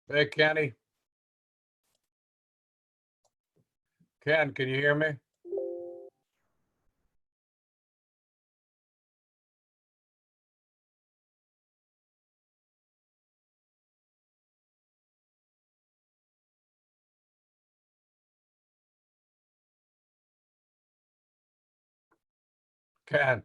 Hey, Kenny. Ken, can you hear me? Ken.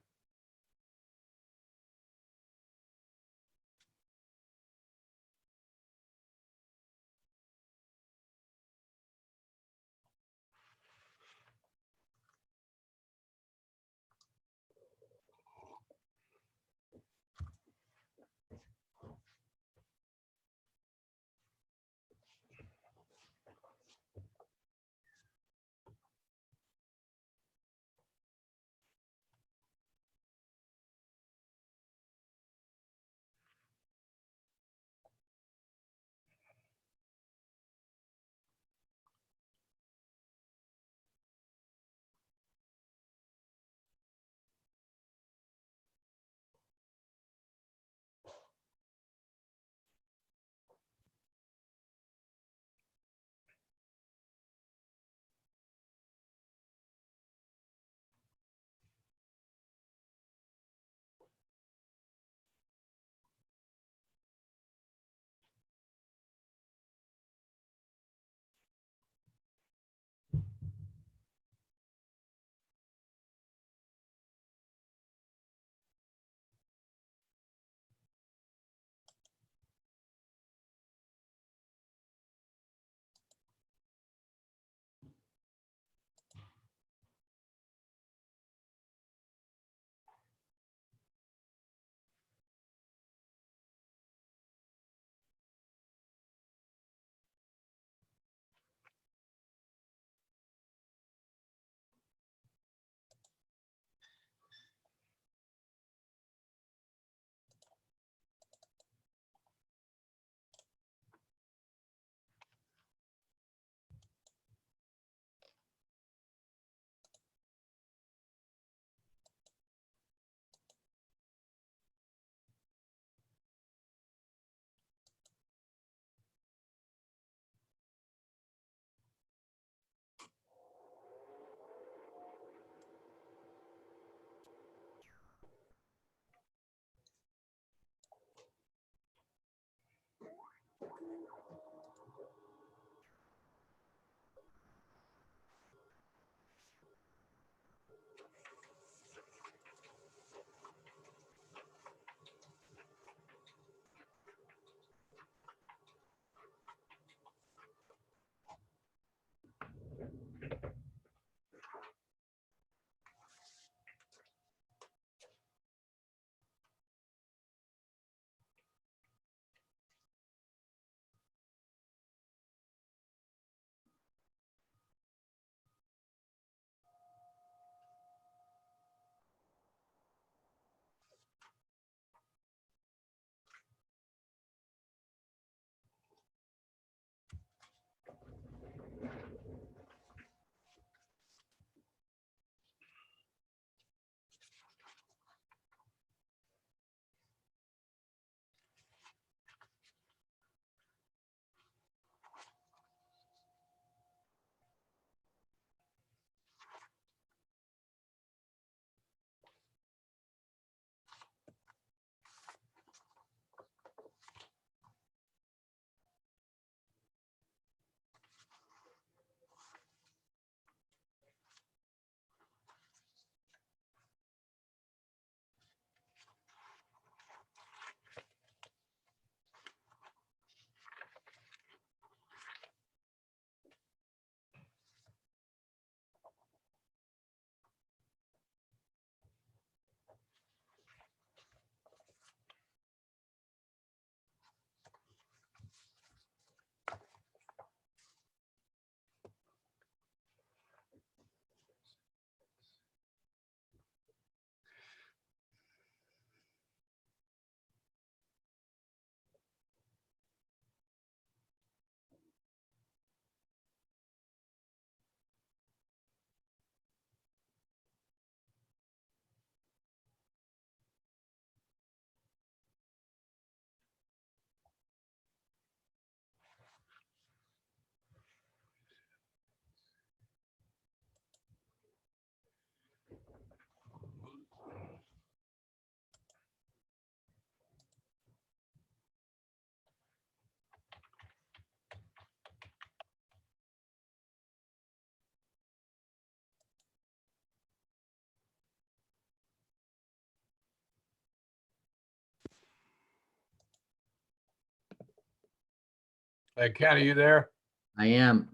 Hey, Ken, are you there? I am.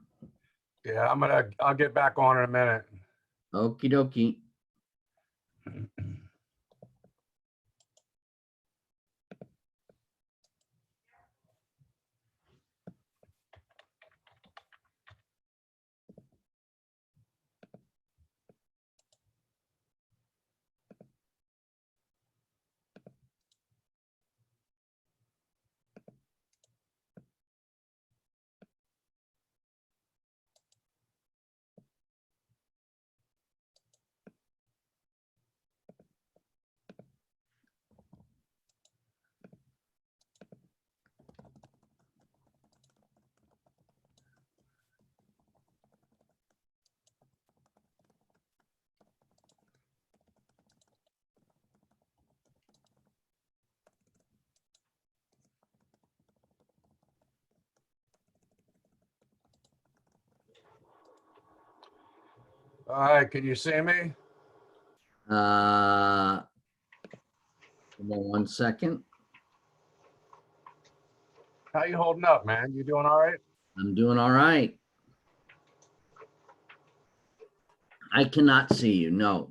Yeah, I'll get back on in a minute. Okie dokie. All right, can you see me? Hold on 1 second. How you holding up, man? You doing all right? I'm doing all right. I cannot see you. No.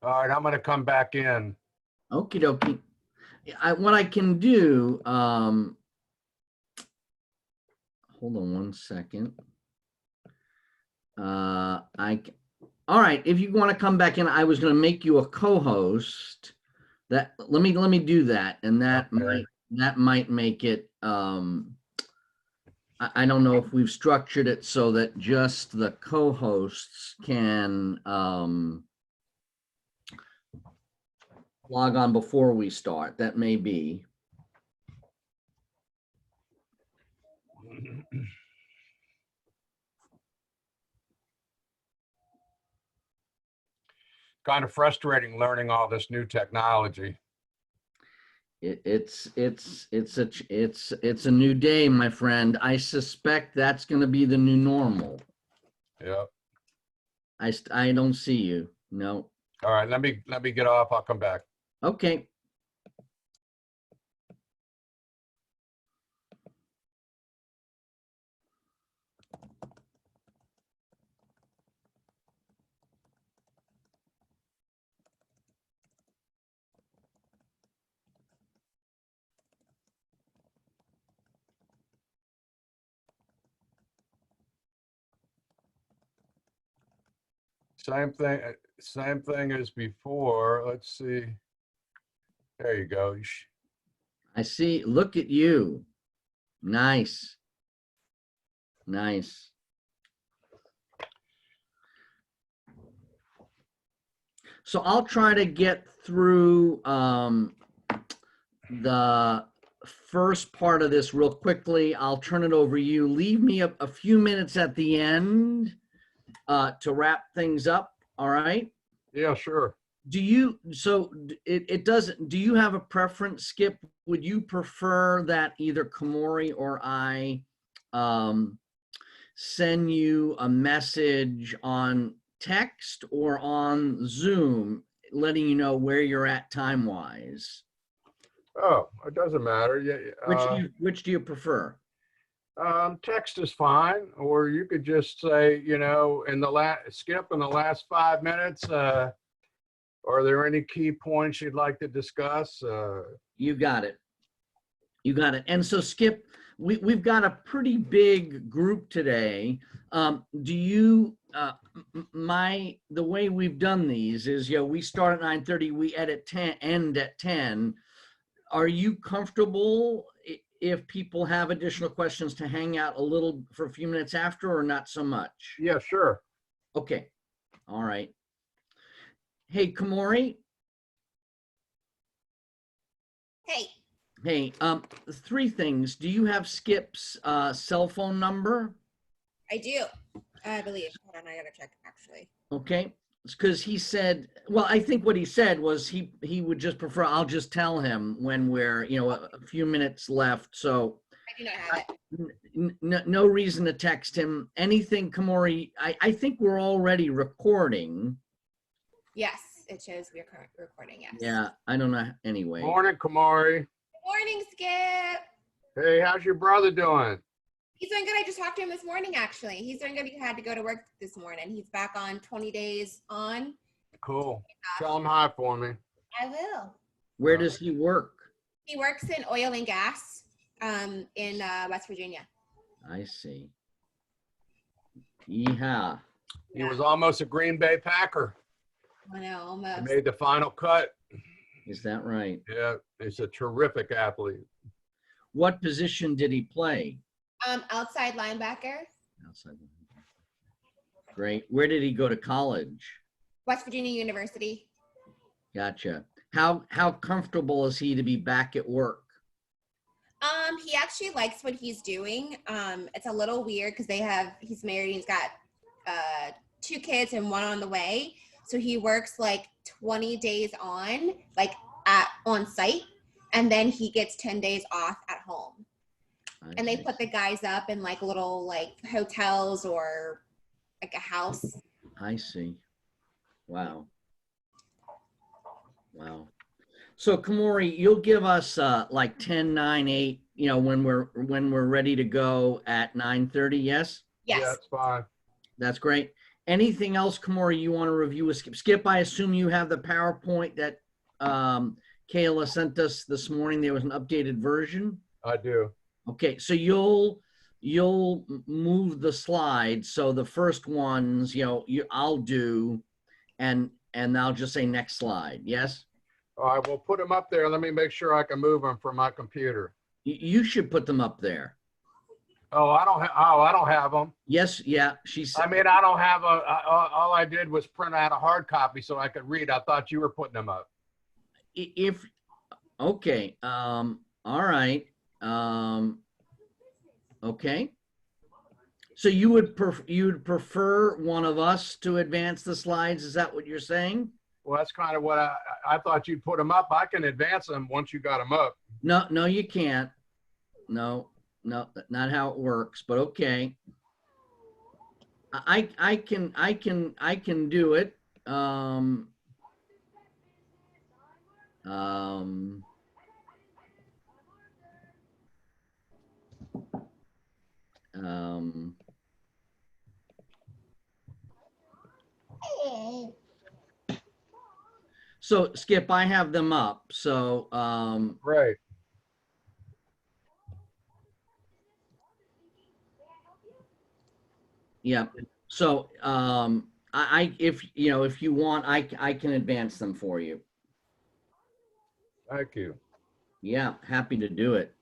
All right, I'm gonna come back in. Okie dokie. What I can do, hold on 1 second. All right. If you want to come back in, I was going to make you a co-host. Let me do that, and that Okay. might make it. I don't know if we've structured it so that just the co-hosts can log on before we start. That may be. Kind of frustrating learning all this new technology. It's a new day, my friend. I suspect that's going to be the new normal. Yeah. I don't see you. No. All right, let me get off. I'll come back. Okay. Same thing as before. Let's see. There you go. I see. Look at you. Nice. Nice. So I'll try to get through the first part of this real quickly. I'll turn it over to you. Leave me a few minutes at the end to wrap things up. All right. Yeah, sure. Do you, so it doesn't, do you have a preference, Skip? Would you prefer that either Kamori or I send you a message on text or on Zoom, letting you know where you're at time-wise? Oh, it doesn't matter. Yeah. Which do you prefer? Text is fine, or you could just say, Skip, in the last 5 minutes, are there any key points you'd like to discuss? You got it. You got it. And so, Skip, we've got a pretty big group today. Do you, the way we've done these is, we start at 9:30, we end at 10. Are you comfortable if people have additional questions to hang out for a few minutes after, or not so much? Yeah, sure. Okay. All right. Hey, Kamori. Hey, Hey, three things. Do you have Skip's cell phone number? I do. I believe. Hold on, I gotta check actually. Okay. Because he said, well, I think what he said was he would just prefer, I'll just tell him when we're, a few minutes left. So I do not have it. No reason to text him. Anything, Kamori, I think we're already recording. Yes, it shows we're recording. Yes. Yeah, I don't know. Anyway. Morning, Kamari. Good morning, Skip. Hey, how's your brother doing? He's doing good. I just talked to him this morning, actually. He's doing good. He had to go to work this morning. He's back on 20 days on. Cool. Tell him hi for me. I will. Where does he work? He works in oil and gas in West Virginia. I see. Yeehaw. He was almost a Green Bay Packer. I know, He almost. made the final cut. Is that right? Yeah, he's a terrific athlete. What position did he play? Outside linebacker, Outside. Great. Where did he go to college? West Virginia University. Gotcha. How comfortable is he to be back at work? He actually likes what he's doing. It's a little weird because he's married and he's got 2 kids and 1 on the way. So he works like 20 days on, like on site, and then he gets 10 days off at home. And they put the guys up in like little like hotels or like a house. I see. Wow. Wow. So Kamori, you'll give us like 10, 9, 8, when we're ready to go at 9:30, yes? Yes. Yeah, that's fine. That's great. Anything else, Kamori, you want to review with Skip? Skip, I assume you have the PowerPoint that Kayla sent us this morning. There was an updated version. I do. Okay, so you'll move the slides. So the first ones, I'll do, and I'll just say next slide. Yes. All right, we'll put them up there. Let me make sure I can move them from my computer. You should put them up there. Oh, I don't have them. Yes. Yeah. She said. I mean, I don't have all I did was print out a hard copy so I could read. I thought you were putting them up. Okay. All right. Okay. So you would prefer one of us to advance the slides? Is that what you're saying? Well, that's kind of what I thought you'd put them up. I can advance them once you got them up. No, you can't. No, not how it works, but okay. I can do it. So Skip, I have them up. So Right. yeah. So if you want, I can advance them for you. Thank you. Yeah, happy to do it.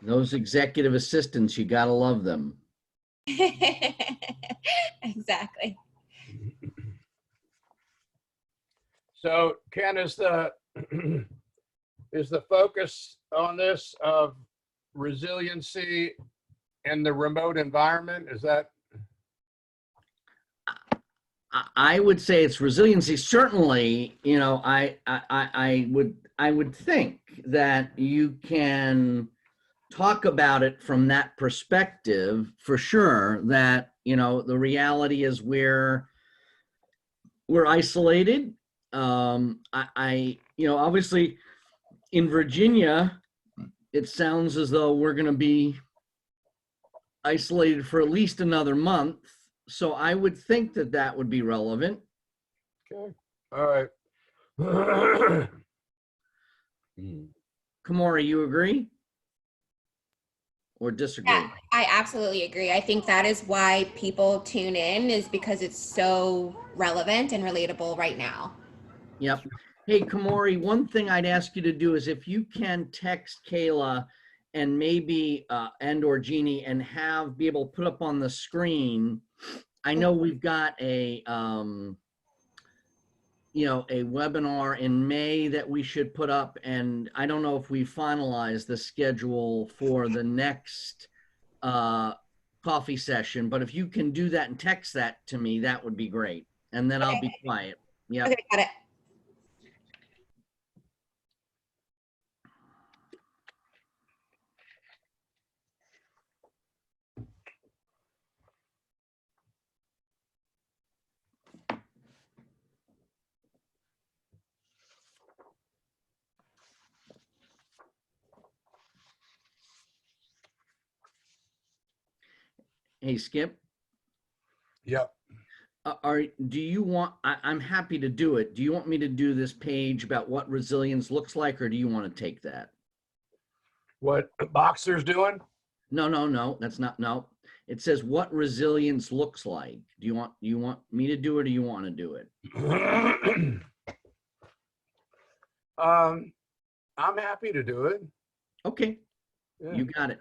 Those executive assistants, you gotta love them. Exactly. So, Ken, is the focus on this of resiliency in the remote environment? Is that? I would say it's resiliency. Certainly, I would think that you can talk about it from that perspective for sure, that the reality is we're isolated. Obviously in Virginia it sounds as though we're going to be isolated for at least another month, so I would think that would be relevant. Okay. All right. Kamora, you agree? or disagree? Yeah, I absolutely agree. I think that is why people tune in, is because it's so relevant and relatable right now. Yep. Hey, Kamori, one thing I'd ask you to do is if you can text Kayla and maybe and or Jeannie and be able to put up on the screen. I know we've got a a webinar in May that we should put up, and I don't know if we finalized the schedule for the next coffee session, but if you can do that and text that to me, that would be great. And then I'll be quiet. Yep. Okay, got it. Hey, Skip. Yep. Do you want, I'm happy to do it. Do you want me to do this page about what resilience looks like, or do you want to take that? What Boxer's doing? No, that's not, no. It says what resilience looks like. Do you want me to do it, or do you want to do it? I'm happy to do it. Okay, Yeah. you got it.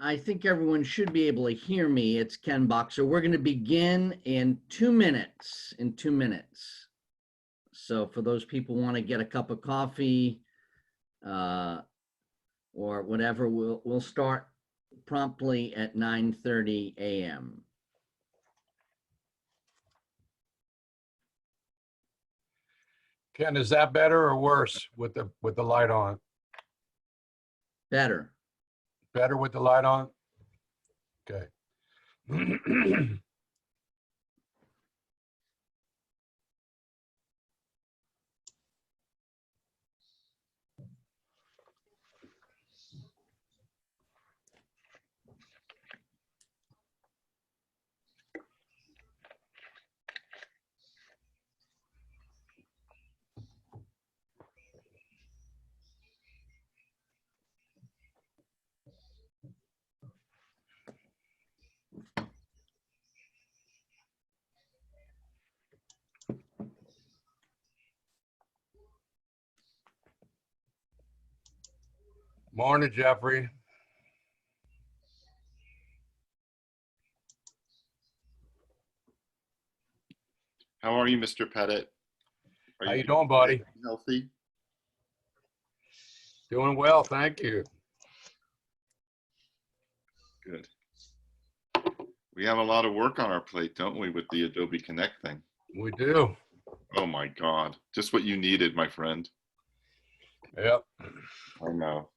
I think everyone should be able to hear me. It's Ken Boxer. We're going to begin in 2 minutes. So for those people who want to get a cup of coffee or whatever, we'll start promptly at 9:30 a.m. Ken, is that better or worse with the light on? Better. Better with the light on? Okay. Morning, Jeffrey. How are you, Mr. Pettit? Are How you doing, buddy? Healthy? Doing well, thank you. Good. We have a lot of work on our plate, don't we, with the Adobe Connect thing? We do. Oh my God. Just what you needed, my friend. Yep. I know.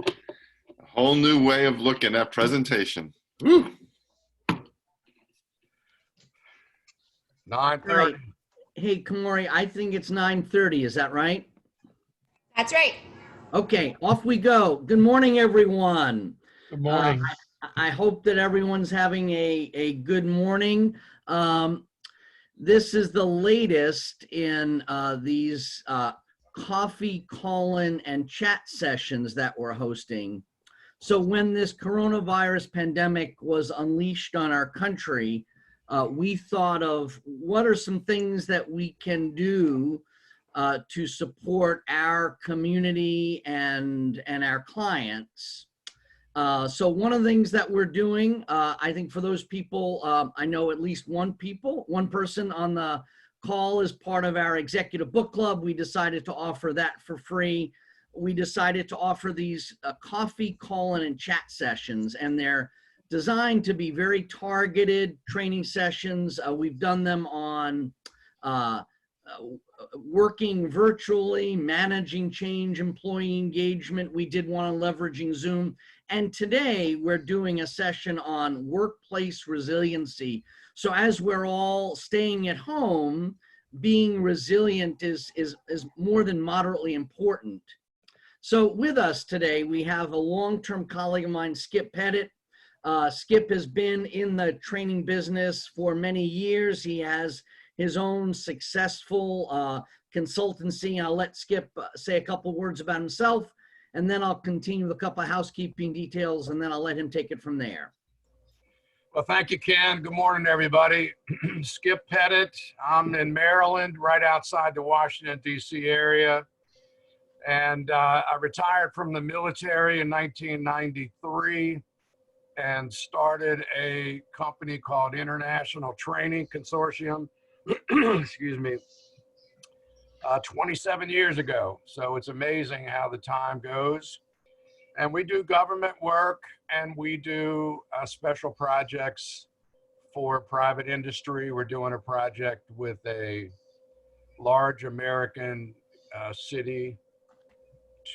A whole new way of looking at presentation. Woo! 9:30. Right. Hey, Kamori, I think it's 9:30. Is that right? That's right. Okay, off we go. Good morning, everyone. Good morning. I hope that everyone's having a good morning. This is the latest in these coffee, call-in, and chat sessions that we're hosting. So when this coronavirus pandemic was unleashed on our country, we thought of what are some things that we can do to support our community and our clients. So one of the things that we're doing, I think for those people, I know at least one person on the call is part of our executive book club. We decided to offer that for free. We decided to offer these coffee, call-in, and chat sessions, and they're designed to be very targeted training sessions. We've done them on working virtually, managing change, employee engagement. We did one on leveraging Zoom. And today we're doing a session on workplace resiliency. So as we're all staying at home, being resilient is more than moderately important. So with us today, we have a long-term colleague of mine, Skip Pettit. Skip has been in the training business for many years. He has his own successful consultancy. I'll let Skip say a couple words about himself, and then I'll continue with a couple of housekeeping details, and then I'll let him take it from there. Well, thank you, Ken. Good morning, everybody. Skip Pettit. I'm in Maryland, right outside the Washington, D.C. area. And I retired from the military in 1993 and started a company called International Training Consortium, excuse me, 27 years ago. So it's amazing how the time goes. And we do government work, and we do special projects for private industry. We're doing a project with a large American city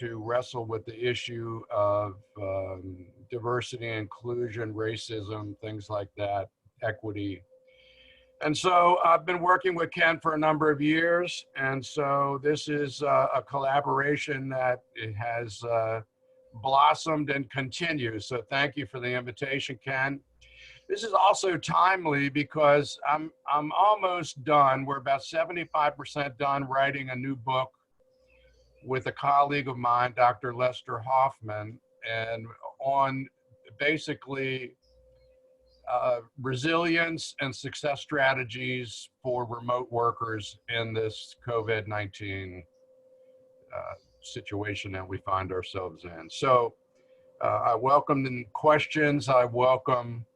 to wrestle with the issue of diversity, inclusion, racism, things like that, equity. And so I've been working with Ken for a number of years. And so this is a collaboration that it has blossomed and continues. So thank you for the invitation, Ken. This is also timely because I'm almost done. We're about 75% done writing a new book with a colleague of mine, Dr. Lester Hoffman, and on basically resilience and success strategies for remote workers in this COVID-19 situation that we find ourselves in. So I welcome the questions. I welcome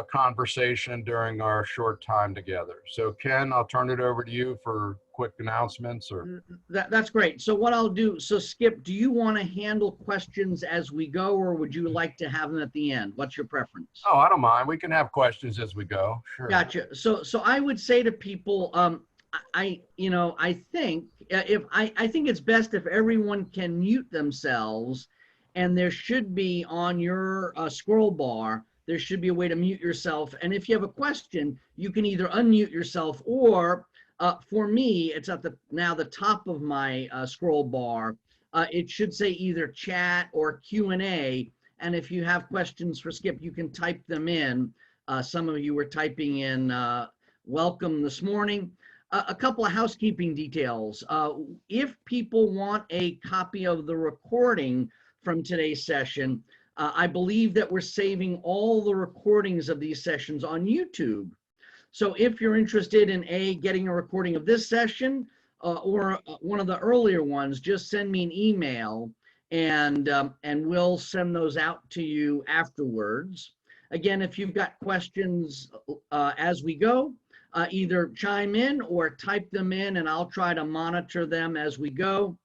conversation during our short time together. So Ken, I'll turn it over to you for quick announcements. Or That's great. So what I'll do, so Skip, do you want to handle questions as we go, or would you like to have them at the end? What's your preference? Oh, I don't mind. We can have questions as we go. Sure. Gotcha. So I would say to people, I think I think it's best if everyone can mute themselves, and there should be on your scroll bar, there should be a way to mute yourself. And if you have a question, you can either unmute yourself, or for me, it's at the top of my scroll bar. It should say either chat or Q&A. And if you have questions for Skip, you can type them in. Some of you were typing in welcome this morning. A couple of housekeeping details. If people want a copy of the recording from today's session, I believe that we're saving all the recordings of these sessions on YouTube. So if you're interested in getting a recording of this session or one of the earlier ones, just send me an email and we'll send those out to you afterwards. Again, if you've got questions as we go, either chime in or type them in, and I'll try to monitor them as we go.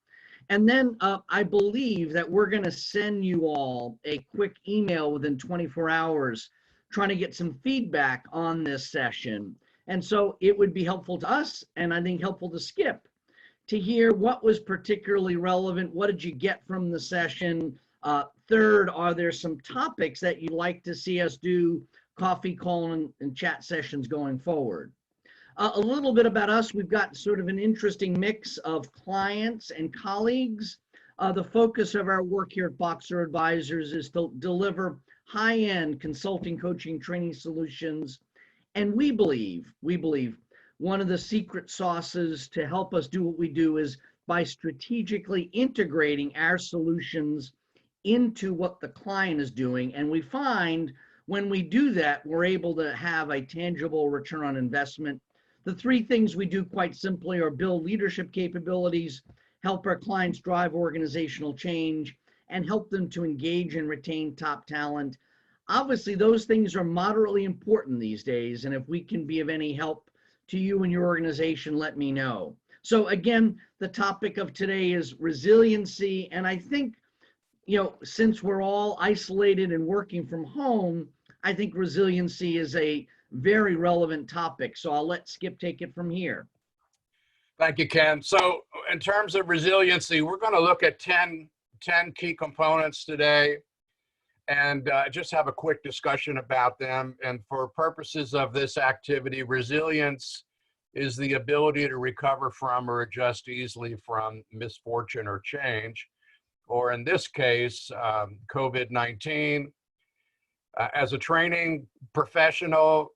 And then I believe that we're going to send you all a quick email within 24 hours trying to get some feedback on this session. And so it would be helpful to us, and I think helpful to Skip, to hear what was particularly relevant. What did you get from the session? Third, are there some topics that you'd like to see us do coffee call and chat sessions going forward? A little bit about us. We've got sort of an interesting mix of clients and colleagues. The focus of our work here at Boxer Advisors is to deliver high-end consulting, coaching, training solutions. And we believe one of the secret sauces to help us do what we do is by strategically integrating our solutions into what the client is doing. And we find when we do that, we're able to have a tangible return on investment. The three things we do quite simply are build leadership capabilities, help our clients drive organizational change, and help them to engage and retain top talent. Obviously, those things are moderately important these days, and if we can be of any help to you and your organization, let me know. So again, the topic of today is resiliency, and I think, since we're all isolated and working from home, I think resiliency is a very relevant topic. So I'll let Skip take it from here. Thank you, Ken. So in terms of resiliency, we're going to look at 10 key components today and just have a quick discussion about them. And for purposes of this activity, resilience is the ability to recover from or adjust easily from misfortune or change, or in this case, COVID-19. As a training professional,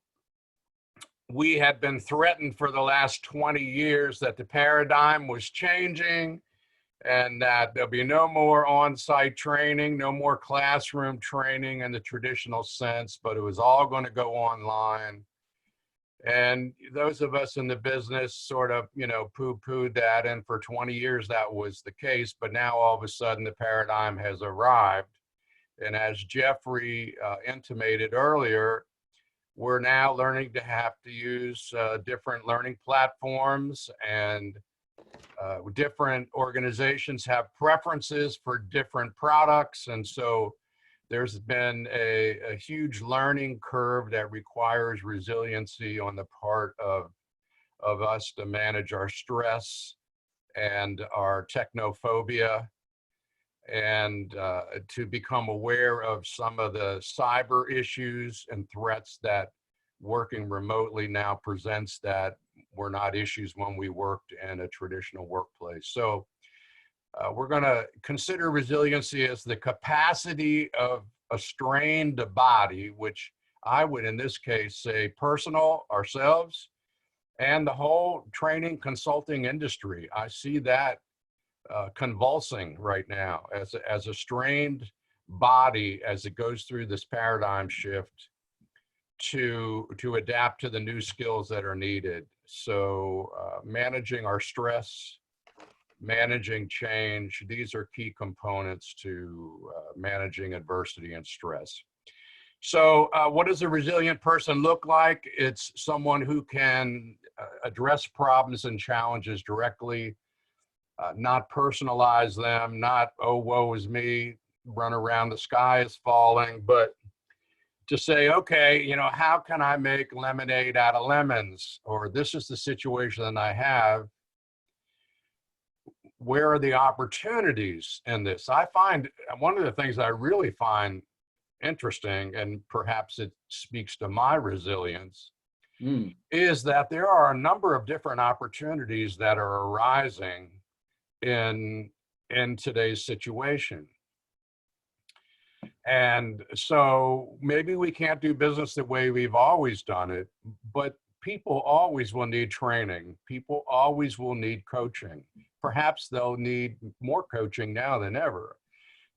we had been threatened for the last 20 years that the paradigm was changing and that there'll be no more on-site training, no more classroom training in the traditional sense, but it was all going to go online. And those of us in the business sort of, poo-pooed that, and for 20 years that was the case, but now all of a sudden the paradigm has arrived. And as Jeffrey intimated earlier, we're now learning to have to use different learning platforms, and different organizations have preferences for different products. And so there's been a huge learning curve that requires resiliency on the part of us to manage our stress and our technophobia, and to become aware of some of the cyber issues and threats that working remotely now presents that were not issues when we worked in a traditional workplace. So we're going to consider resiliency as the capacity of a strained body, which I would in this case say personal, ourselves, and the whole training consulting industry. I see that convulsing right now as a strained body as it goes through this paradigm shift to adapt to the new skills that are needed. So managing our stress, managing change, these are key components to managing adversity and stress. So what does a resilient person look like? It's someone who can address problems and challenges directly, not personalize them, not, oh, woe is me, run around, the sky is falling, but to say, okay, how can I make lemonade out of lemons? Or this is the situation that I have. Where are the opportunities in this? I find one of the things I really find interesting, and perhaps it speaks to my resilience, is that there are a number of different opportunities that are arising in today's situation. And so maybe we can't do business the way we've always done it, but people always will need training. People always will need coaching. Perhaps they'll need more coaching now than ever.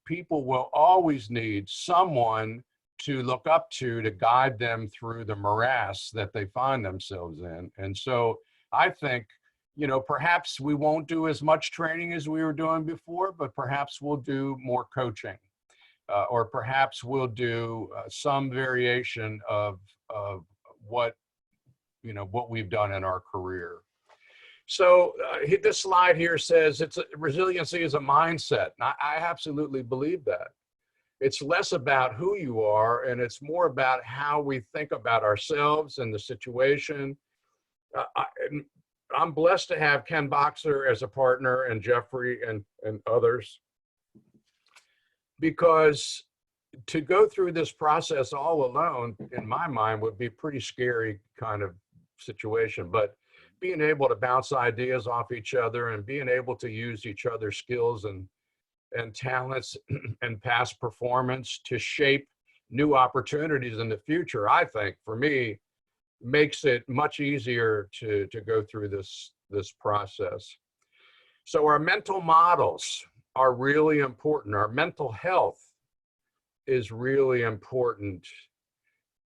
People will always need someone to look up to guide them through the morass that they find themselves in. And so I think, perhaps we won't do as much training as we were doing before, but perhaps we'll do more coaching. Or perhaps we'll do some variation of what what we've done in our career. So this slide here says resiliency is a mindset. And I absolutely believe that. It's less about who you are, and it's more about how we think about ourselves and the situation. I'm blessed to have Ken Boxer as a partner, and Jeffrey and others, because to go through this process all alone, in my mind, would be a pretty scary kind of situation. But being able to bounce ideas off each other and being able to use each other's skills and talents and past performance to shape new opportunities in the future, I think, for me, makes it much easier to go through this process. So our mental models are really important. Our mental health is really important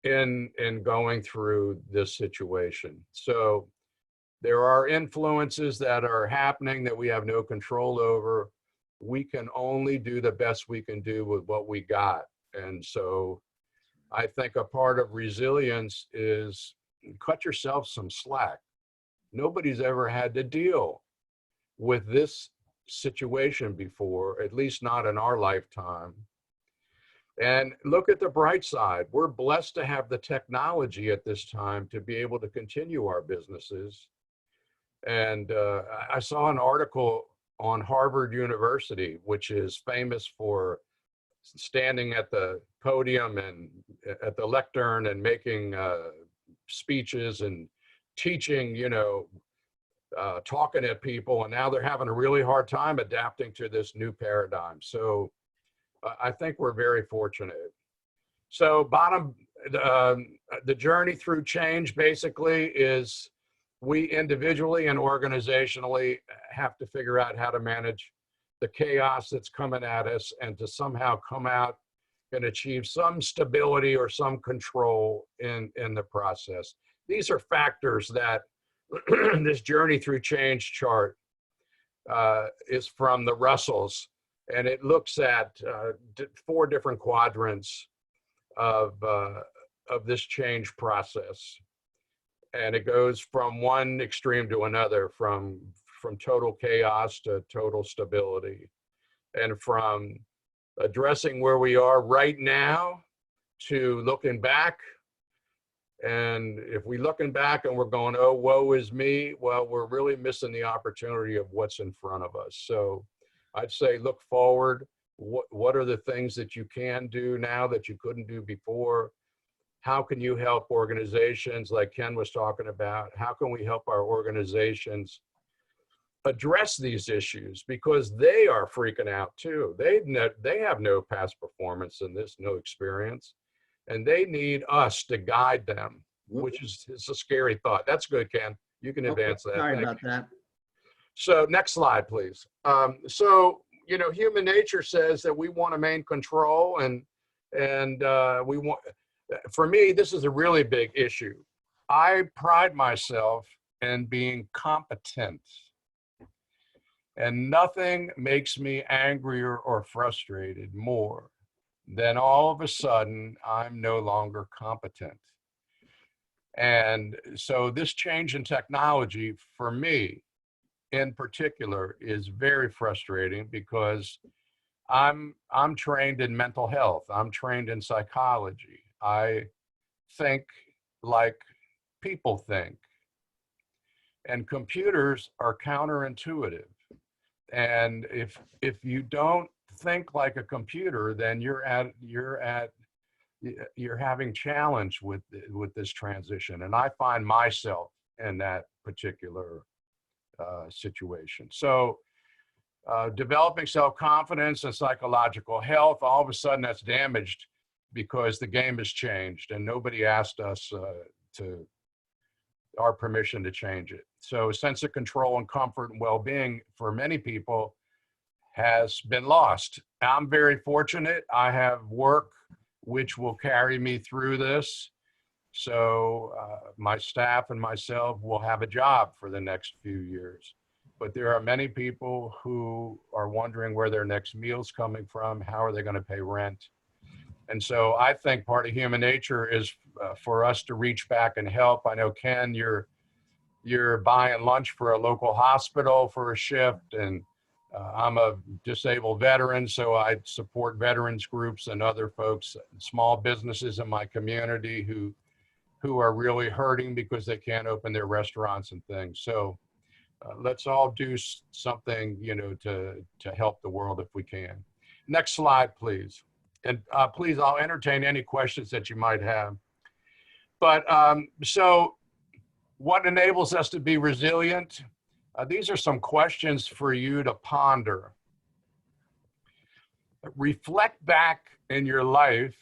in going through this situation. So there are influences that are happening that we have no control over. We can only do the best we can do with what we got. And so I think a part of resilience is cut yourself some slack. Nobody's ever had to deal with this situation before, at least not in our lifetime. And look at the bright side. We're blessed to have the technology at this time to be able to continue our businesses. And I saw an article on Harvard University, which is famous for standing at the podium and at the lectern and making speeches and teaching, talking at people. And now they're having a really hard time adapting to this new paradigm. So I think we're very fortunate. So the journey through change basically is we individually and organizationally have to figure out how to manage the chaos that's coming at us and to somehow come out and achieve some stability or some control in the process. These are factors that this journey through change chart is from the Russells, and it looks at 4 different quadrants of this change process. And it goes from one extreme to another, from total chaos to total stability, and from addressing where we are right now to looking back. And if we're looking back and we're going, oh, woe is me, well, we're really missing the opportunity of what's in front of us. So I'd say look forward. What are the things that you can do now that you couldn't do before? How can you help organizations like Ken was talking about? How can we help our organizations address these issues? Because they are freaking out too. They have no past performance in this, no experience, and they need us to guide them, which is a scary thought. That's good, Ken. You can advance that. Sorry about that. So next slide, please. Human nature says that we want to maintain control, and we want. For me, this is a really big issue. I pride myself in being competent, and nothing makes me angrier or frustrated more than all of a sudden I'm no longer competent. And so this change in technology for me in particular is very frustrating because I'm trained in mental health. I'm trained in psychology. I think like people think, and computers are counterintuitive. And if you don't think like a computer, then you're having challenge with this transition. And I find myself in that particular situation. So developing self-confidence and psychological health, all of a sudden that's damaged because the game has changed and nobody asked us to our permission to change it. So a sense of control and comfort and well-being for many people has been lost. I'm very fortunate. I have work which will carry me through this. So my staff and myself will have a job for the next few years. But there are many people who are wondering where their next meal's coming from. How are they going to pay rent? And so I think part of human nature is for us to reach back and help. I know, Ken, you're buying lunch for a local hospital for a shift, and I'm a disabled veteran, so I support veterans groups and other folks, small businesses in my community who are really hurting because they can't open their restaurants and things. So let's all do something, to help the world if we can. Next slide, please. And please, I'll entertain any questions that you might have. But so what enables us to be resilient? These are some questions for you to ponder. Reflect back in your life,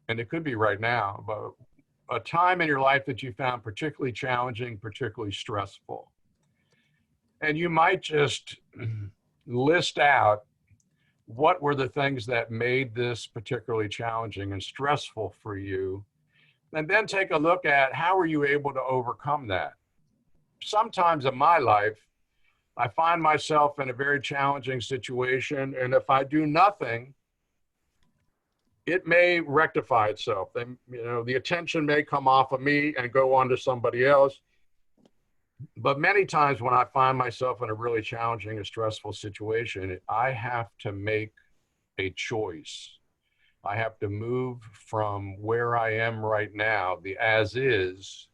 and it could be right now, but a time in your life that you found particularly challenging, particularly stressful. And you might just list out what were the things that made this particularly challenging and stressful for you, and then take a look at how were you able to overcome that. Sometimes in my life, I find myself in a very challenging situation, and if I do nothing, it may rectify itself. Then, the attention may come off of me and go on to somebody else. But many times when I find myself in a really challenging or stressful situation, I have to make a choice. I have to move from where I am right now, the as is,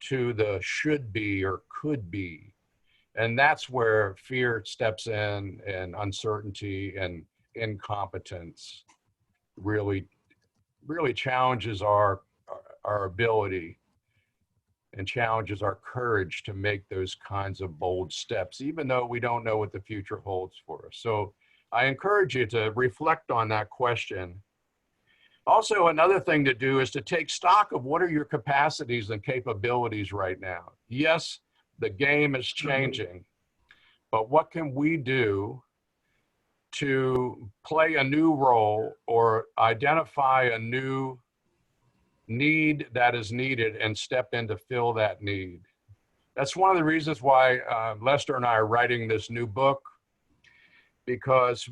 to the should be or could be. And that's where fear steps in, and uncertainty and incompetence really challenges our ability and challenges our courage to make those kinds of bold steps, even though we don't know what the future holds for us. So I encourage you to reflect on that question. Also, another thing to do is to take stock of what are your capacities and capabilities right now. Yes, the game is changing, but what can we do to play a new role or identify a new need that is needed and step in to fill that need? That's one of the reasons why Lester and I are writing this new book, because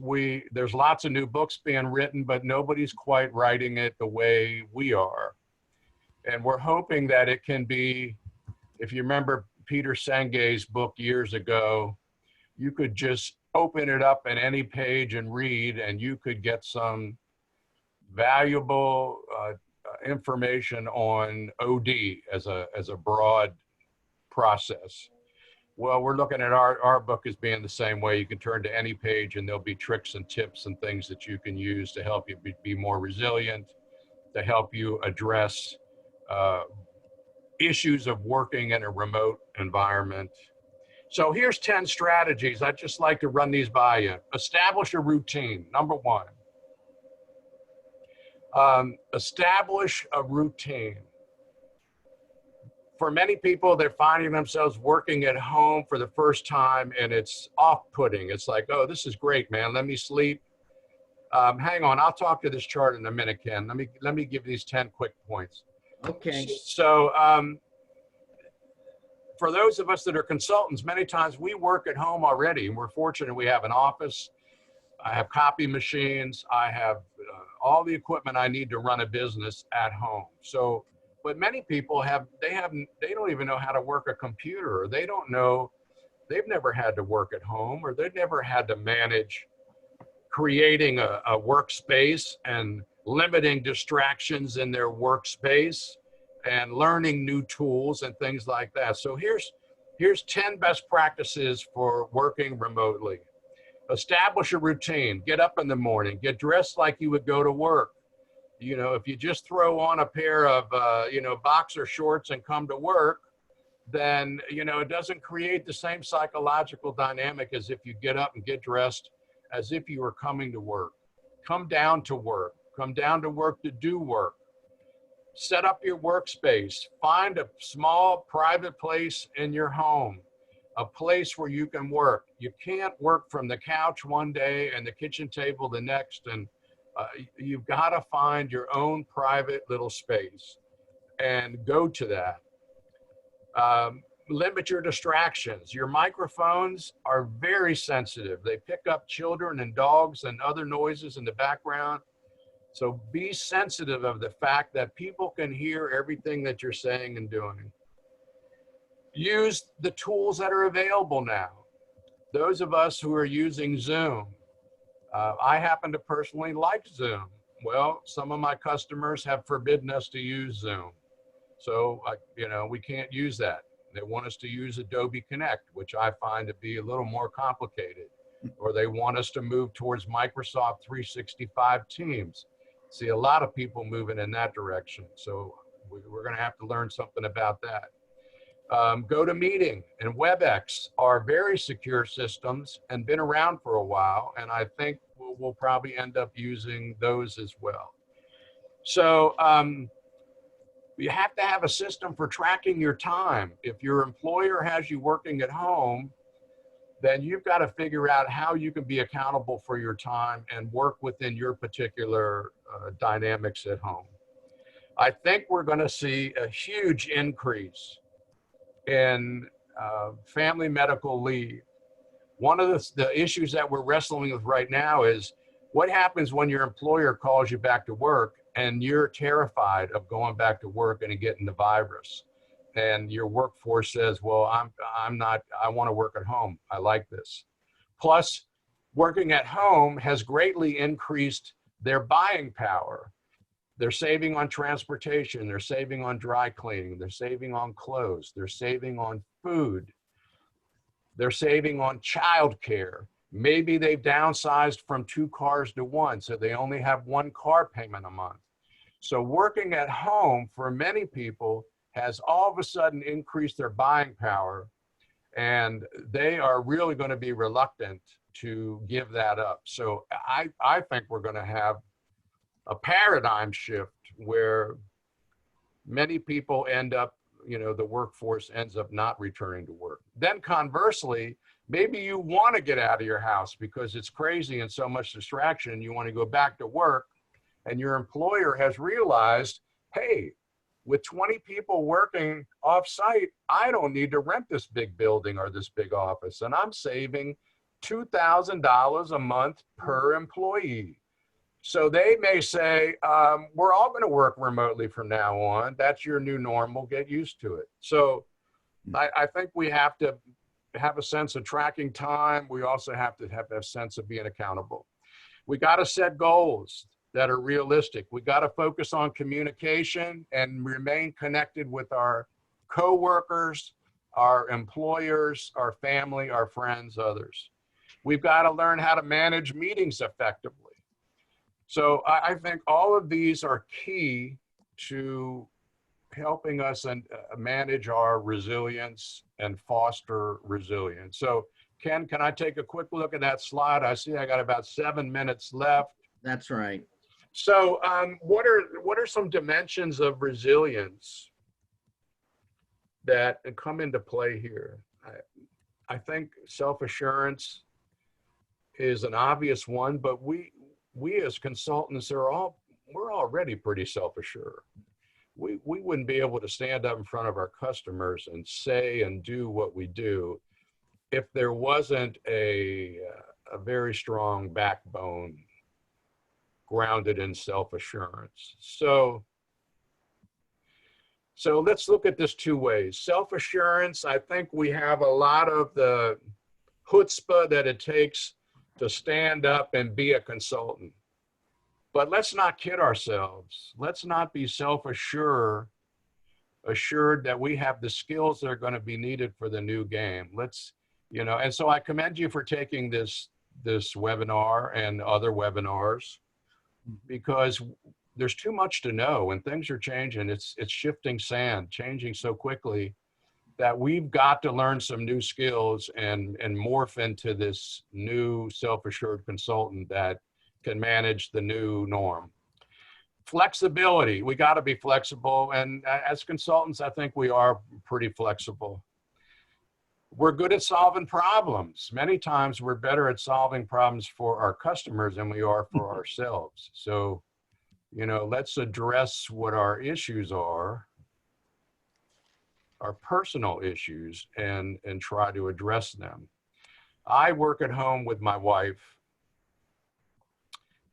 there's lots of new books being written, but nobody's quite writing it the way we are. And we're hoping that it can be, if you remember Peter Senge's book years ago, you could just open it up in any page and read, and you could get some valuable information on OD as a broad process. Well, we're looking at our book as being the same way. You can turn to any page and there'll be tricks and tips and things that you can use to help you be more resilient, to help you address issues of working in a remote environment. So here's 10 strategies. I'd just like to run these by you. Establish a routine, number one. Establish a routine. For many people, they're finding themselves working at home for the first time, and it's off-putting. It's like, oh, this is great, man. Let me sleep. Hang on, I'll talk to this chart in a minute, Ken. Let me give these 10 quick points. Okay. So for those of us that are consultants, many times we work at home already, and we're fortunate we have an office. I have copy machines. I have all the equipment I need to run a business at home. So, but many people they don't even know how to work a computer, or they don't know, they've never had to work at home, or they've never had to manage creating a workspace and limiting distractions in their workspace and learning new tools and things like that. So here's 10 best practices for working remotely. Establish a routine. Get up in the morning. Get dressed like you would go to work. If you just throw on a pair of, boxer shorts and come to work, then, it doesn't create the same psychological dynamic as if you get up and get dressed as if you were coming to work. Come down to work. Come down to work to do work. Set up your workspace. Find a small private place in your home, a place where you can work. You can't work from the couch one day and the kitchen table the next, and you've got to find your own private little space and go to that. Limit your distractions. Your microphones are very sensitive. They pick up children and dogs and other noises in the background. So be sensitive of the fact that people can hear everything that you're saying and doing. Use the tools that are available now. Those of us who are using Zoom, I happen to personally like Zoom. Well, some of my customers have forbidden us to use Zoom. So, we can't use that. They want us to use Adobe Connect, which I find to be a little more complicated. Or they want us to move towards Microsoft 365 Teams. See a lot of people moving in that direction. So we're going to have to learn something about that. GoToMeeting and WebEx are very secure systems and been around for a while. And I think we'll probably end up using those as well. So, you have to have a system for tracking your time. If your employer has you working at home, then you've got to figure out how you can be accountable for your time and work within your particular dynamics at home. I think we're going to see a huge increase in family medical leave. One of the issues that we're wrestling with right now is what happens when your employer calls you back to work and you're terrified of going back to work and getting the virus. And your workforce says, well, I'm not, I want to work at home. I like this. Plus, working at home has greatly increased their buying power. They're saving on transportation. They're saving on dry cleaning. They're saving on clothes. They're saving on food. They're saving on childcare. Maybe they've downsized from 2 cars to 1, so they only have 1 car payment a month. So working at home for many people has all of a sudden increased their buying power, and they are really going to be reluctant to give that up. So I think we're going to have a paradigm shift where many people end up, the workforce ends up not returning to work. Then conversely, maybe you want to get out of your house because it's crazy and so much distraction. You want to go back to work, and your employer has realized, hey, with 20 people working off-site, I don't need to rent this big building or this big office, and I'm saving $2,000 a month per employee. So they may say, we're all going to work remotely from now on. That's your new normal. Get used to it. So I think we have to have a sense of tracking time. We also have to have a sense of being accountable. We got to set goals that are realistic. We got to focus on communication and remain connected with our coworkers, our employers, our family, our friends, others. We've got to learn how to manage meetings effectively. So I think all of these are key to helping us manage our resilience and foster resilience. So Ken, can I take a quick look at that slide? I see I got about 7 minutes left. That's right. So what are some dimensions of resilience that come into play here? I think self-assurance is an obvious one, but we as consultants we're already pretty self-assured. We wouldn't be able to stand up in front of our customers and say and do what we do if there wasn't a very strong backbone grounded in self-assurance. So let's look at this 2 ways. Self-assurance, I think we have a lot of the chutzpah that it takes to stand up and be a consultant. But let's not kid ourselves. Let's not be assured that we have the skills that are going to be needed for the new game. And so I commend you for taking this webinar and other webinars, because there's too much to know and things are changing. It's shifting sand, changing so quickly that we've got to learn some new skills and morph into this new self-assured consultant that can manage the new norm. Flexibility, we got to be flexible. And as consultants, I think we are pretty flexible. We're good at solving problems. Many times we're better at solving problems for our customers than we are for ourselves. So, let's address what our issues are, our personal issues, and try to address them. I work at home with my wife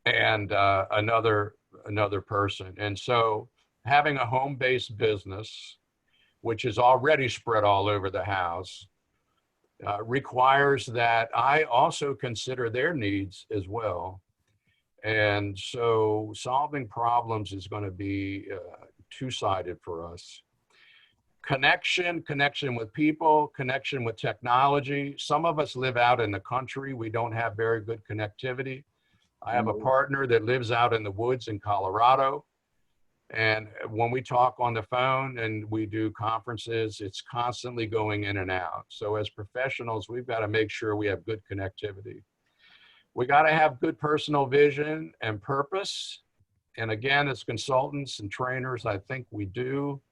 and another another person. And so having a home-based business, which is already spread all over the house, requires that I also consider their needs as well. And so solving problems is going to be two-sided for us. Connection with people, connection with technology. Some of us live out in the country. We don't have very good connectivity. I have a partner that lives out in the woods in Colorado. And when we talk on the phone and we do conferences, it's constantly going in and out. So as professionals, we've got to make sure we have good connectivity. We got to have good personal vision and purpose. And again, as consultants and trainers, I think we do.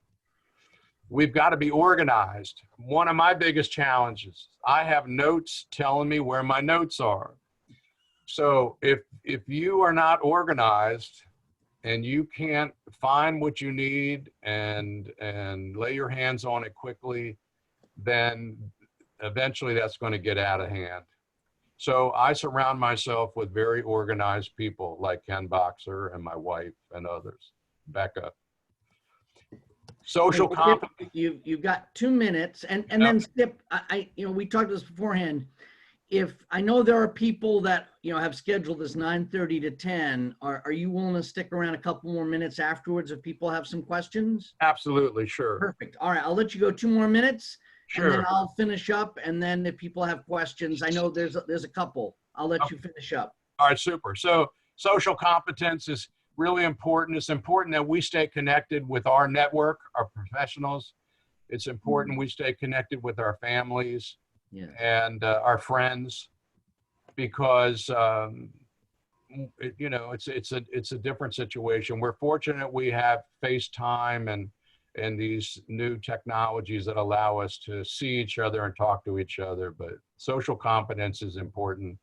We've got to be organized. One of my biggest challenges, I have notes telling me where my notes are. So if you are not organized and you can't find what you need and lay your hands on it quickly, then eventually that's going to get out of hand. So I surround myself with very organized people like Ken Boxer and my wife and others. Becca. Social competence. You've got 2 minutes, and then Skip. We talked this beforehand. If I know there are people that have scheduled this 9:30 to 10, are you willing to stick around a couple more minutes afterwards if people have some questions? Absolutely, sure. Perfect. All right, I'll let you go 2 more minutes, Sure. and then I'll finish up. And then if people have questions, I know there's a couple. I'll let you finish up. All right, super. So social competence is really important. It's important that we stay connected with our network, our professionals. It's important we stay connected with our families. Yeah. And our friends, because it's a different situation. We're fortunate we have FaceTime and these new technologies that allow us to see each other and talk to each other. But social competence is important,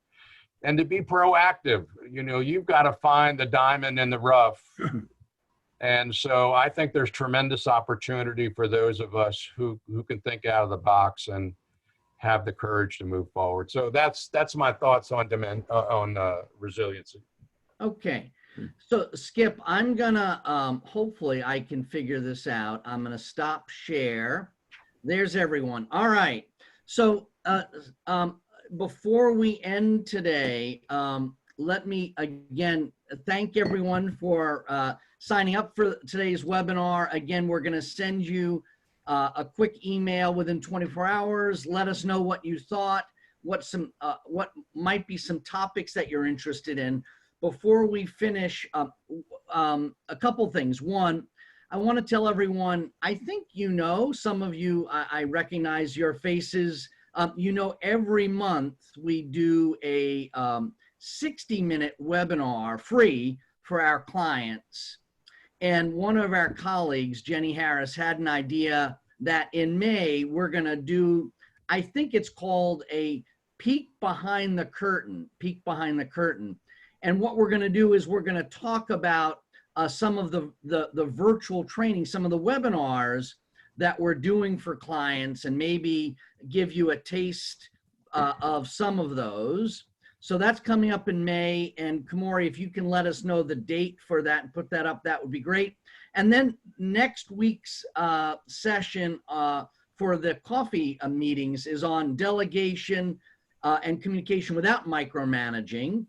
and to be proactive. You've got to find the diamond in the rough. And so I think there's tremendous opportunity for those of us who can think out of the box and have the courage to move forward. So that's my thoughts on resiliency. Okay. So Skip, I'm gonna, hopefully I can figure this out. I'm gonna stop share. There's everyone. All right. So before we end today, let me again thank everyone for signing up for today's webinar. Again, we're gonna send you a quick email within 24 hours. Let us know what you thought, what might be some topics that you're interested in. Before we finish, a couple things. One, I want to tell everyone, I think some of you, I recognize your faces. Every month we do a 60-minute webinar free for our clients. And one of our colleagues, Jenny Harris, had an idea that in May, we're going to do, I think it's called a peek behind the curtain. And what we're going to do is we're going to talk about some of the virtual training, some of the webinars that we're doing for clients, and maybe give you a taste of some of those. So that's coming up in May. And Kamori, if you can let us know the date for that and put that up, that would be great. And then next week's session for the coffee meetings is on delegation and communication without micromanaging.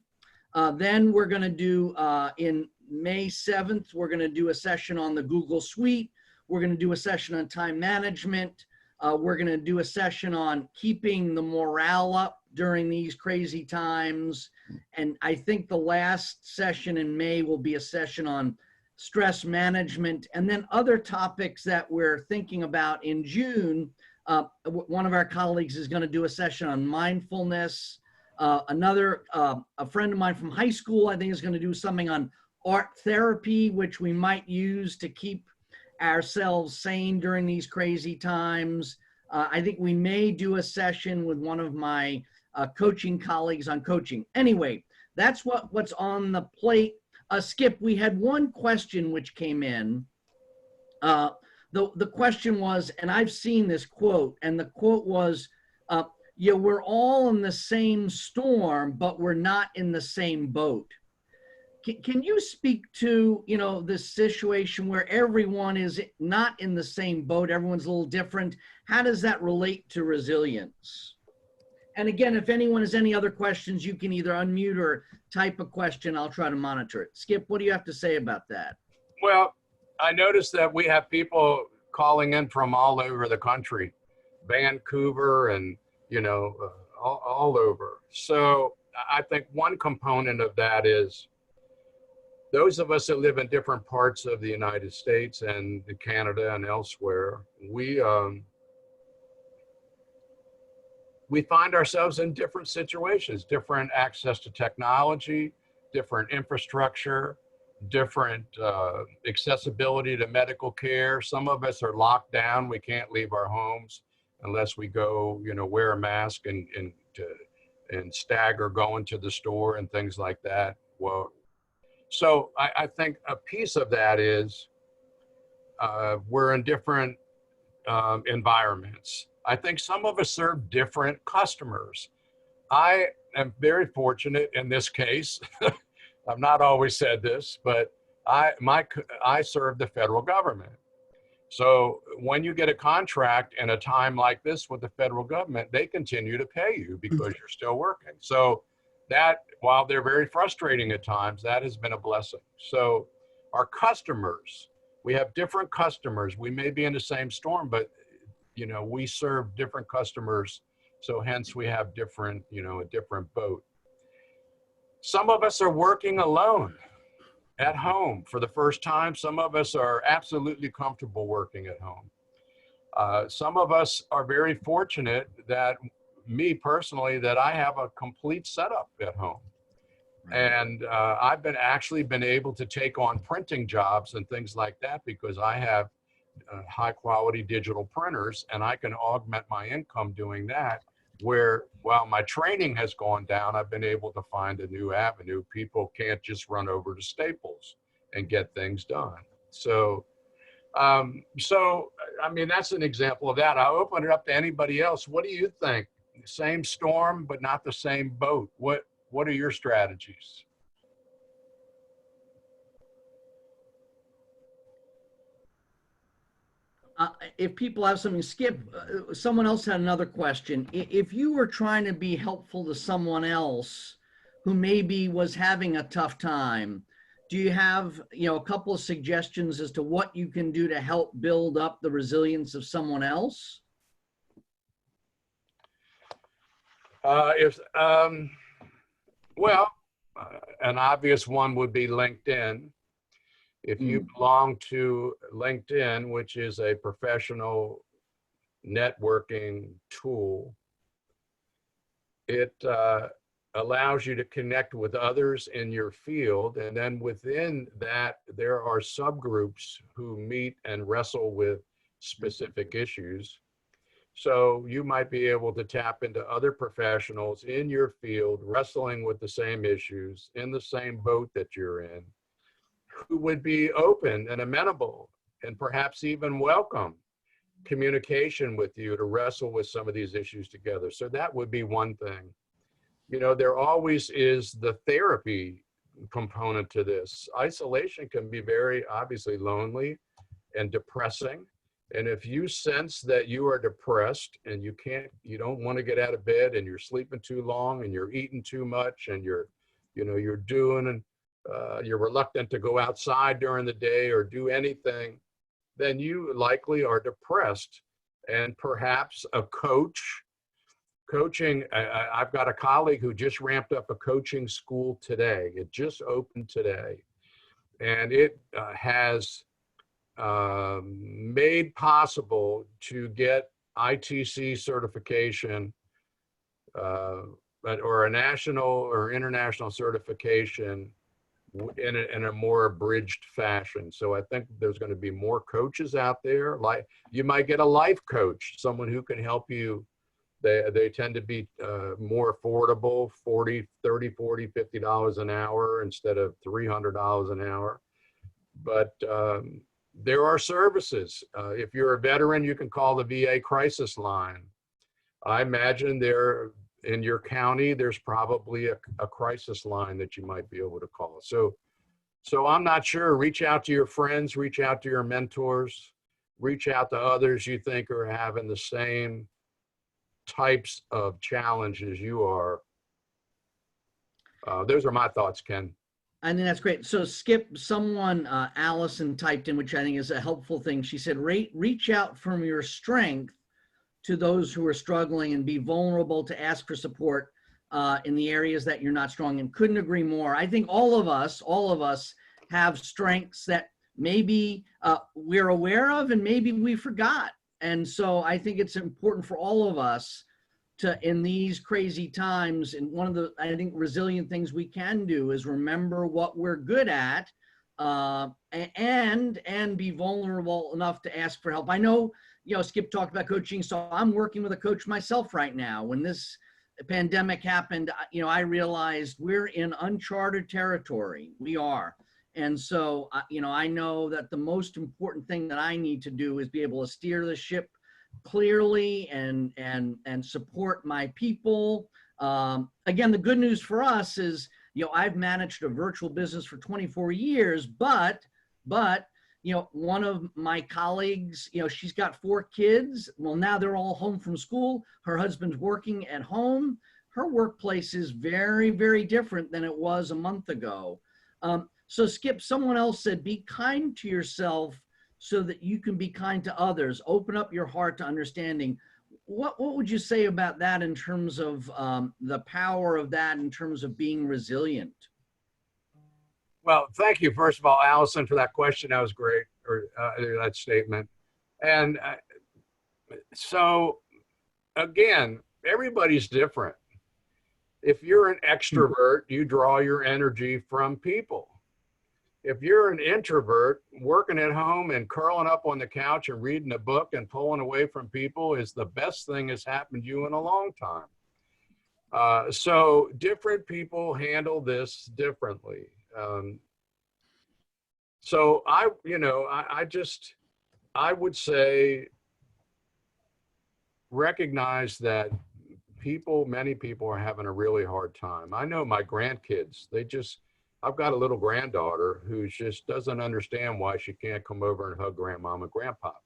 Then we're going to do, in May 7th, we're going to do a session on the Google Suite. We're going to do a session on time management. We're going to do a session on keeping the morale up during these crazy times. And I think the last session in May will be a session on stress management, and then other topics that we're thinking about in June. One of our colleagues is going to do a session on mindfulness. A friend of mine from high school, I think, is going to do something on art therapy, which we might use to keep ourselves sane during these crazy times. I think we may do a session with one of my coaching colleagues on coaching. Anyway, that's what's on the plate. Skip, we had one question which came in. The question was, and I've seen this quote, and the quote was, we're all in the same storm, but we're not in the same boat. Can you speak to, you know, this situation where everyone is not in the same boat, everyone's a little different? How does that relate to resilience? And again, if anyone has any other questions, you can either unmute or type a question. I'll try to monitor it. Skip, what do you have to say about that? Well, I noticed that we have people calling in from all over the country, Vancouver and, you know, all over. So I think one component of that is those of us that live in different parts of the United States and Canada and elsewhere, we find ourselves in different situations, different access to technology, different infrastructure, different accessibility to medical care. Some of us are locked down. We can't leave our homes unless we go, you know, wear a mask and stagger going to the store and things like that. Well, so I think a piece of that is we're in different environments. I think some of us serve different customers. I am very fortunate in this case. I've not always said this, but I serve the federal government. So when you get a contract in a time like this with the federal government, they continue to pay you because you're still working. So that, while they're very frustrating at times, that has been a blessing. So our customers, we have different customers. We may be in the same storm, but you know, we serve different customers. So hence we have different, you know, a different boat. Some of us are working alone at home for the first time. Some of us are absolutely comfortable working at home. Some of us are very fortunate that, me personally, that I have a complete setup at home. And I've actually been able to take on printing jobs and things like that because I have high quality digital printers and I can augment my income doing that. Where while my training has gone down, I've been able to find a new avenue. People can't just run over to Staples and get things done. So, I mean, that's an example of that. I'll open it up to anybody else. What do you think? Same storm, but not the same boat. What are your strategies? If people have something, Skip, someone else had another question. If you were trying to be helpful to someone else who maybe was having a tough time, do you have, you know, a couple of suggestions as to what you can do to help build up the resilience of someone else? Well, an obvious one would be LinkedIn. If you belong to LinkedIn, which is a professional networking tool, it allows you to connect with others in your field. And then within that, there are subgroups who meet and wrestle with specific issues. So you might be able to tap into other professionals in your field, wrestling with the same issues, in the same boat that you're in, who would be open and amenable and perhaps even welcome communication with you to wrestle with some of these issues together. So that would be one thing. You know, there always is the therapy component to this. Isolation can be very obviously lonely and depressing. And if you sense that you are depressed and you don't want to get out of bed and you're sleeping too long and you're eating too much and you're reluctant to go outside during the day or do anything, then you likely are depressed. And perhaps a coaching, I've got a colleague who just ramped up a coaching school today. It just opened today. And it has made possible to get ITC certification or a national or international certification in a more abridged fashion. So I think there's going to be more coaches out there. Like you might get a life coach, someone who can help you. They tend to be more affordable, $30, $40, $50 an hour instead of $300 an hour. But there are services. If you're a veteran, you can call the VA crisis line. I imagine in your county, there's probably a crisis line that you might be able to call. So So I'm not sure. Reach out to your friends, reach out to your mentors, reach out to others you think are having the same types of challenges you are. Those are my thoughts, Ken. I think that's great. So Skip, someone, Allison typed in, which I think is a helpful thing. She said, reach out from your strength to those who are struggling and be vulnerable to ask for support in the areas that you're not strong in. Couldn't agree more. I think all of us have strengths that maybe we're aware of and maybe we forgot. And so I think it's important for all of us to, in these crazy times, and one of the, I think, resilient things we can do is remember what we're good at and be vulnerable enough to ask for help. I know, Skip talked about coaching, so I'm working with a coach myself right now. When this pandemic happened, I realized we're in uncharted territory. We are. And so, I know that the most important thing that I need to do is be able to steer the ship clearly and support my people. Again, the good news for us is, I've managed a virtual business for 24 years, but one of my colleagues, she's got 4 kids. Well, now they're all home from school. Her husband's working at home. Her workplace is very, very different than it was a month ago. So Skip, someone else said, be kind to yourself so that you can be kind to others. Open up your heart to understanding. What would you say about that in terms of the power of that in terms of being resilient? Well, thank you, first of all, Allison, for that question. That was great, or that statement. And so, again, everybody's different. If you're an extrovert, you draw your energy from people. If you're an introvert, working at home and curling up on the couch and reading a book and pulling away from people is the best thing that's happened to you in a long time. So different people handle this differently. So I would say recognize that many people are having a really hard time. I know my grandkids, I've got a little granddaughter who just doesn't understand why she can't come over and hug grandmom and grandpop,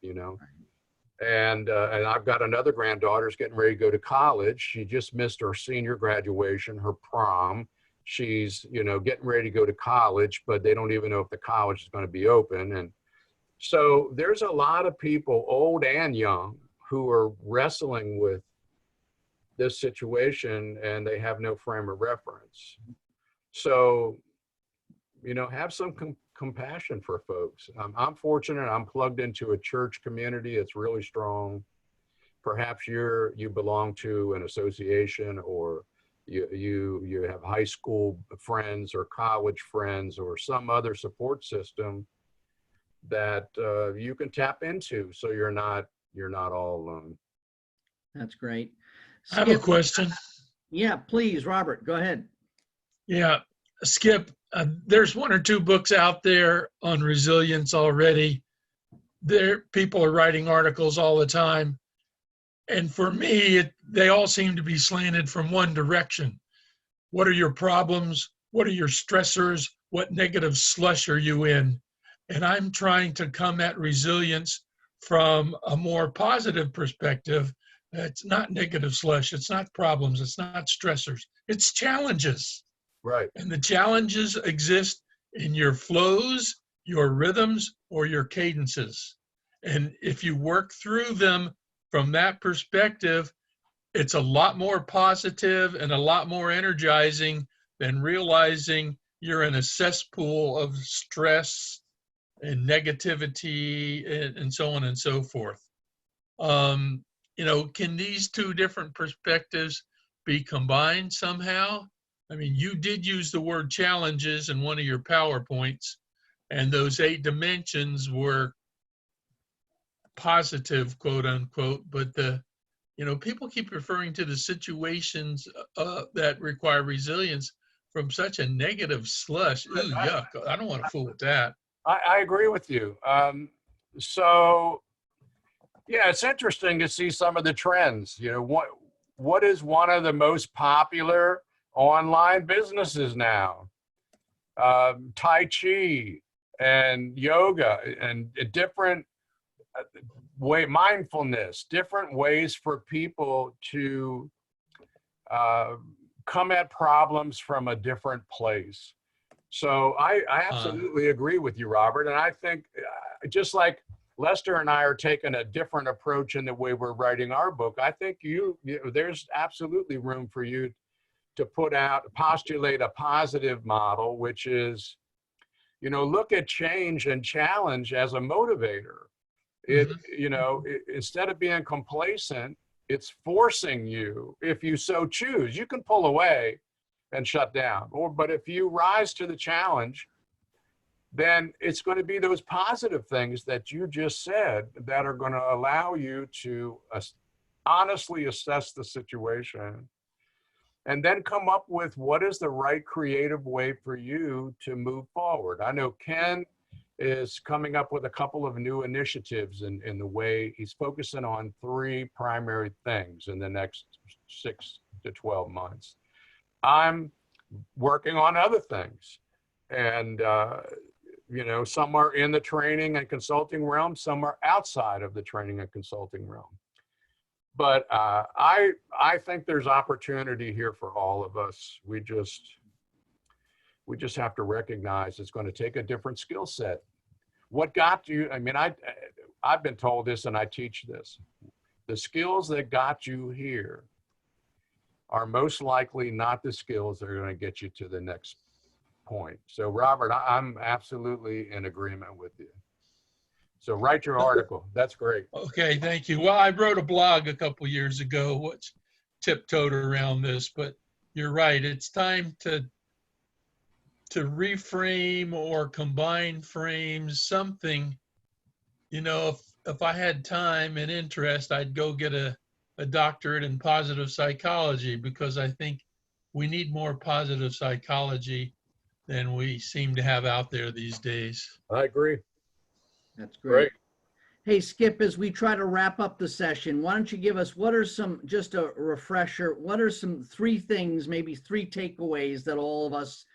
And I've got another granddaughter who's getting ready to go to college. She just missed her senior graduation, her prom. She's, getting ready to go to college, but they don't even know if the college is going to be open. And so there's a lot of people, old and young, who are wrestling with this situation and they have no frame of reference. So, have some compassion for folks. I'm fortunate. I'm plugged into a church community that's really strong. Perhaps you belong to an association, or you have high school friends or college friends or some other support system that you can tap into, so you're not all alone. That's great. I have a question. Yeah, please, Robert, go ahead. Yeah, Skip, there's 1 or 2 books out there on resilience already. People are writing articles all the time. And for me, they all seem to be slanted from one direction. What are your problems? What are your stressors? What negative slush are you in? And I'm trying to come at resilience from a more positive perspective. It's not negative slush. It's not problems. It's not stressors. It's challenges. Right. And the challenges exist in your flows, your rhythms, or your cadences. And if you work through them from that perspective, it's a lot more positive and a lot more energizing than realizing you're in a cesspool of stress and negativity and so on and so forth. Can these 2 different perspectives be combined somehow? I mean, you did use the word challenges in one of your PowerPoints, and those 8 dimensions were positive, quote unquote, but people keep referring to the situations that require resilience from such a negative slush. Ooh, yuck. I don't want to fool with that. I agree with you. So, yeah, it's interesting to see some of the trends. What is one of the most popular online businesses now? Tai Chi and yoga and different mindfulness, different ways for people to come at problems from a different place. So I absolutely agree with you, Robert. And I think just like Lester and I are taking a different approach in the way we're writing our book, I think there's absolutely room for you to postulate a positive model, which is, look at change and challenge as a motivator. Instead of being complacent, it's forcing you, if you so choose. You can pull away and shut down, but if you rise to the challenge, then it's going to be those positive things that you just said that are going to allow you to honestly assess the situation and then come up with what is the right creative way for you to move forward. I know Ken is coming up with a couple of new initiatives in the way he's focusing on 3 primary things in the next 6 to 12 months. I'm working on other things, and some are in the training and consulting realm, some are outside of the training and consulting realm. But I think there's opportunity here for all of us. We just have to recognize it's going to take a different skill set. What got you? I mean, I've been told this, and I teach this. The skills that got you here are most likely not the skills that are going to get you to the next point. So, Robert, I'm absolutely in agreement with you. So write your article. That's great. Okay, thank you. Well, I wrote a blog a couple years ago which tiptoed around this, but you're right. It's time to reframe or combine frames, something. If I had time and interest, I'd go get a doctorate in positive psychology, because I think we need more positive psychology than we seem to have out there these days. I agree. That's great. Hey, Skip, as we try to wrap up the session, why don't you give us, what are some, just a refresher, what are some 3 things, maybe 3 takeaways that all of us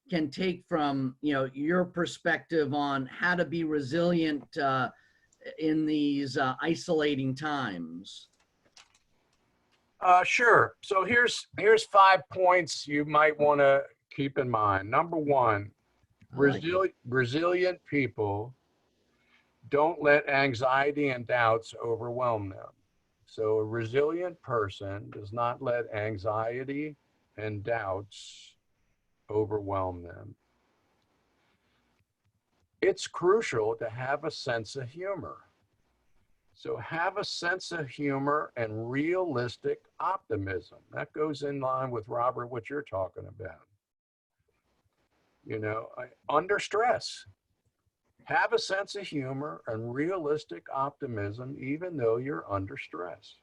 can take from, your perspective on how to be resilient in these isolating times? Sure. So here's 5 points you might want to keep in mind. Number 1, resilient people don't let anxiety and doubts overwhelm them. So a resilient person does not let anxiety and doubts overwhelm them. It's crucial to have a sense of humor. So have a sense of humor and realistic optimism. That goes in line with, Robert, what you're talking about. Under stress, have a sense of humor and realistic optimism, even though you're under stress.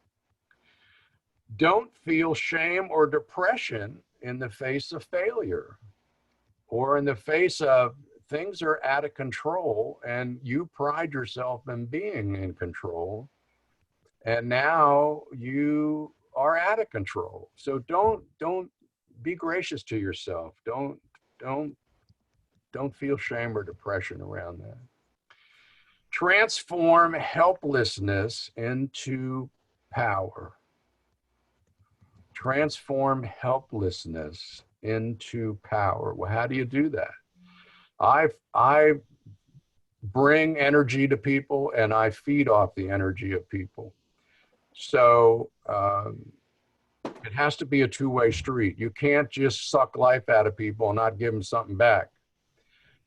Don't feel shame or depression in the face of failure or in the face of things are out of control and you pride yourself in being in control, and now you are out of control. So don't be gracious to yourself. Don't feel shame or depression around that. Transform helplessness into power. Transform helplessness into power. Well, how do you do that? I bring energy to people and I feed off the energy of people. So it has to be a 2-way street. You can't just suck life out of people and not give them something back.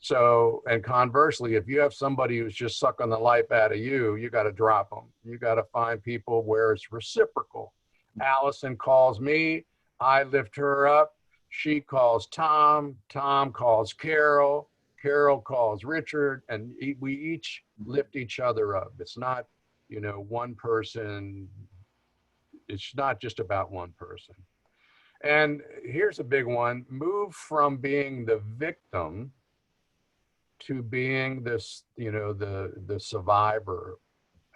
So, and conversely, if you have somebody who's just sucking the life out of you, you got to drop them. You got to find people where it's reciprocal. Allison calls me, I lift her up. She calls Tom, Tom calls Carol, Carol calls Richard, and we each lift each other up. It's not, one person. It's not just about one person. And here's a big one: move from being the victim to being this, the survivor.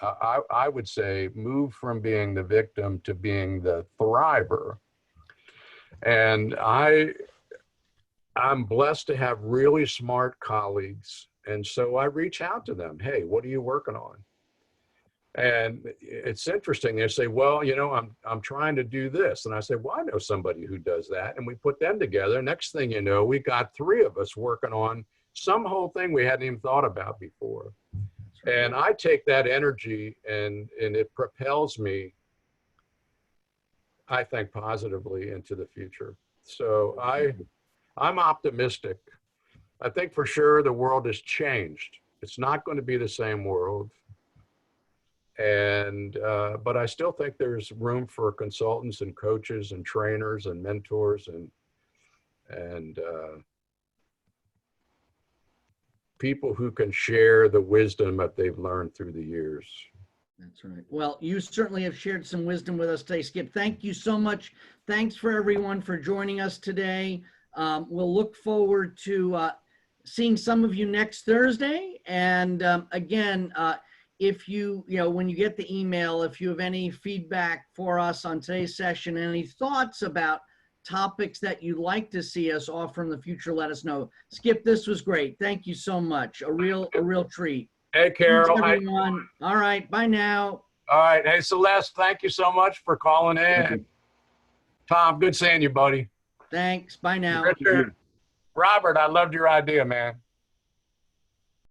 I would say move from being the victim to being the thriver. And I'm blessed to have really smart colleagues. And so I reach out to them. Hey, what are you working on? And it's interesting. They say, well, you know, I'm trying to do this. And I say, well, I know somebody who does that. And we put them together. Next thing you know, we got 3 of us working on some whole thing we hadn't even thought about before. And I take that energy and it propels me, I think, positively into the future. So I'm optimistic. I think for sure the world has changed. It's not going to be the same world. And, but I still think there's room for consultants and coaches and trainers and mentors and people who can share the wisdom that they've learned through the years. That's right. Well, you certainly have shared some wisdom with us today, Skip. Thank you so much. Thanks for everyone for joining us today. We'll look forward to seeing some of you next Thursday. And again, if when you get the email, if you have any feedback for us on today's session, any thoughts about topics that you'd like to see us offer in the future, let us know. Skip, this was great. Thank you so much. A real treat. Hey, Carol. Thanks, everyone. All right. Bye now. All right. Hey, Celeste, thank you so much for calling in. Tom, good seeing you, buddy. Thanks. Bye now. Richard, Robert, I loved your idea, man.